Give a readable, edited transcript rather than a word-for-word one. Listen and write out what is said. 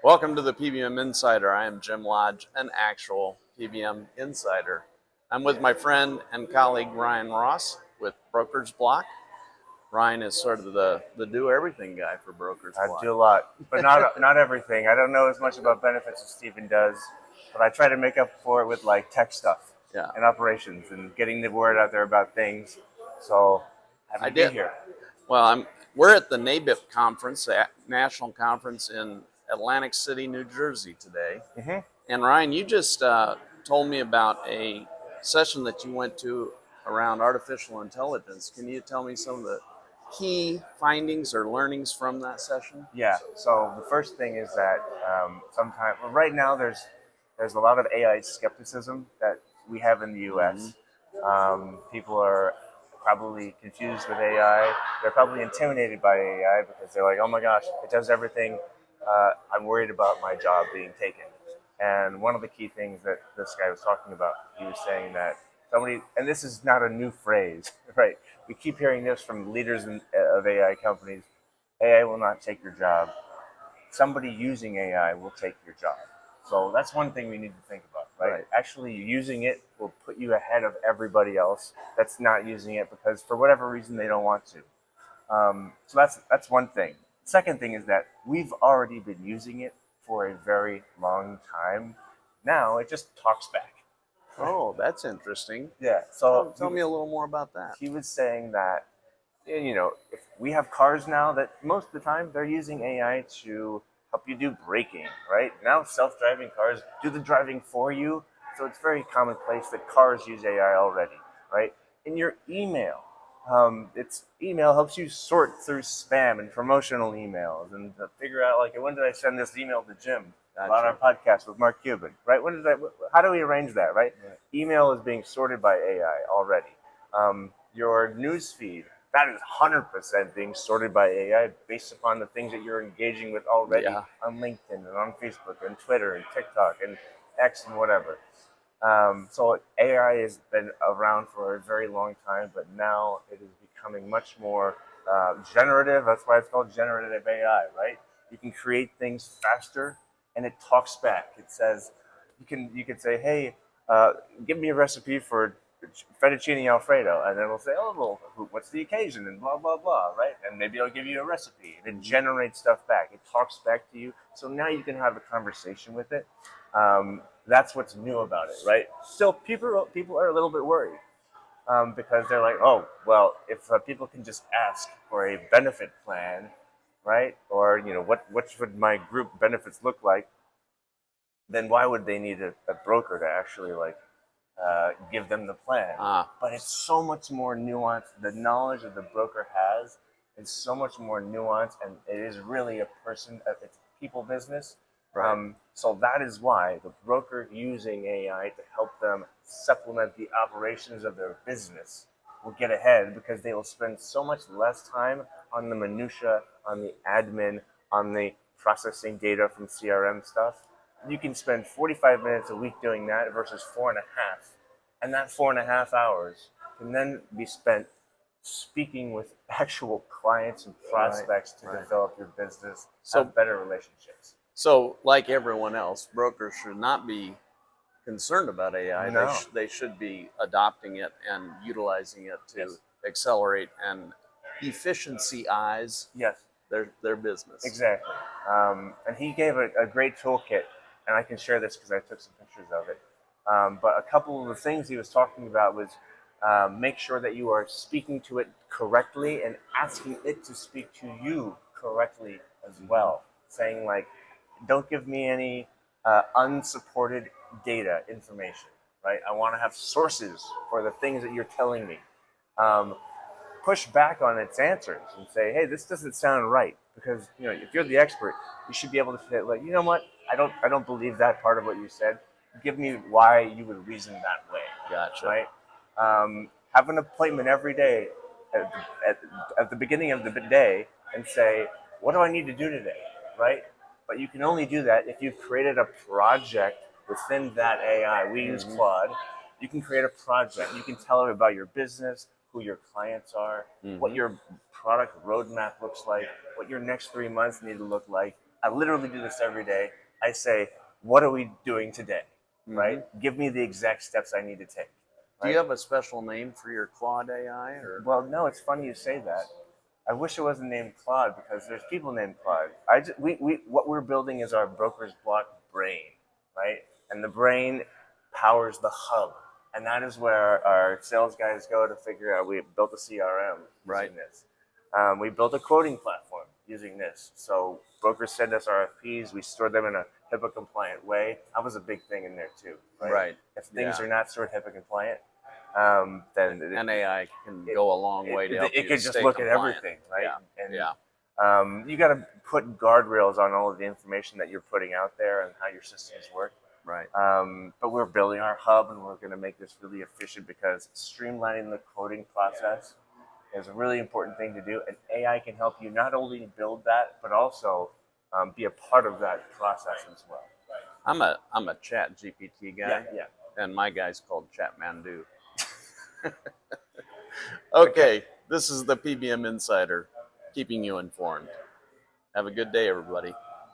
Welcome to the PBM Insider. I am Jim Lodge, an actual PBM insider. I'm with my friend and colleague Ryan Ross with BrokersBloc. Ryan is sort of the do-everything guy for BrokersBloc. I do a lot, but not everything. I don't know as much about benefits as Stephen does, but I try to make up for it with like tech stuff and operations and getting the word out there about things. So happy to be here. Well, we're at the NABIP Conference, National Conference in Atlantic City, New Jersey today. Mm-hmm. And Ryan, you just told me about a session that you went to around artificial intelligence. Can you tell me some of the key findings or learnings from that session? Yeah. So the first thing is that right now there's a lot of AI skepticism that we have in the U.S. People are probably confused with AI. They're probably intimidated by AI because they're like, oh my gosh, it does everything. I'm worried about my job being taken. And one of the key things that this guy was talking about, he was saying that and this is not a new phrase, right? We keep hearing this from leaders of AI companies. AI will not take your job. Somebody using AI will take your job. So that's one thing we need to think about, right? Actually using it will put you ahead of everybody else that's not using it because for whatever reason they don't want to. So that's one thing. Second thing is that we've already been using it for a very long time. Now it just talks back. Oh, that's interesting. Yeah. So tell me a little more about that. He was saying that, if we have cars now that most of the time they're using AI to help you do braking, right? Now self-driving cars do the driving for you. So it's very commonplace that cars use AI already, right? In your email, email helps you sort through spam and promotional emails and figure out like, when did I send this email to Jim about our podcast with Mark Cuban, right? How do we arrange that, right? Email is being sorted by AI already. Your news feed, that is 100% being sorted by AI based upon the things that you're engaging with already on LinkedIn and on Facebook and Twitter and TikTok and X and whatever. So AI has been around for a very long time, but now it is becoming much more generative. That's why it's called generative AI, right? You can create things faster, and it talks back. It says, you can say, hey, give me a recipe for fettuccine Alfredo, and then it'll say, oh, well, what's the occasion, and blah, blah, blah, right? And maybe it'll give you a recipe, and it generates stuff back. It talks back to you, so now you can have a conversation with it. That's what's new about it, right? Still, people are a little bit worried because they're like, oh, well, if people can just ask for a benefit plan, right? Or, what should my group benefits look like? Then why would they need a broker to actually give them the plan? But it's so much more nuanced. The knowledge that the broker has is so much more nuanced, and it is really it's a people business. Right. So that is why the broker using AI to help them supplement the operations of their business will get ahead because they will spend so much less time on the minutia, on the admin, on the processing data from CRM stuff. You can spend 45 minutes a week doing that versus 4.5. And that 4.5 hours can then be spent speaking with actual clients and prospects to develop your business, have better relationships. So, like everyone else, brokers should not be concerned about AI. No. They should be adopting it and utilizing it to accelerate and efficiency-ize their business. Exactly. And he gave a great toolkit, and I can share this because I took some pictures of it. But a couple of the things he was talking about was make sure that you are speaking to it correctly and asking it to speak to you correctly as well. Saying like, don't give me any unsupported data information, right? I want to have sources for the things that you're telling me. Push back on its answers and say, hey, this doesn't sound right. Because if you're the expert, you should be able to say, like, you know what? I don't believe that part of what you said. Give me why you would reason that way. Gotcha. Right? Have an appointment every day at the beginning of the day and say, what do I need to do today? Right? But you can only do that if you've created a project within that AI. We use Claude. You can create a project. You can tell it about your business, who your clients are, what your product roadmap looks like, what your next 3 months need to look like. I literally do this every day. I say, what are we doing today? Right? Give me the exact steps I need to take. Do you have a special name for your Claude AI? Or? Well, no, it's funny you say that. I wish it wasn't named Claude because there's people named Claude. What we're building is our BrokersBloc brain, right? And the brain powers the hub. And that is where our sales guys go to figure out. We built a CRM using this. We built a quoting platform using this. So brokers send us RFPs. We store them in a HIPAA compliant way. That was a big thing in there too, right? If things are not stored HIPAA compliant, then AI can go a long way to help you it could just stay look compliant. at everything, right? Yeah. And you got to put guardrails on all of the information that you're putting out there and how your systems work. Right. But we're building our hub, and we're going to make this really efficient because streamlining the quoting process is a really important thing to do. And AI can help you not only build that, but also be a part of that process as well. I'm a Chat GPT guy. Yeah. And my guy's called Chat Mandu. Okay, this is the PBM Insider, keeping you informed. Have a good day, everybody.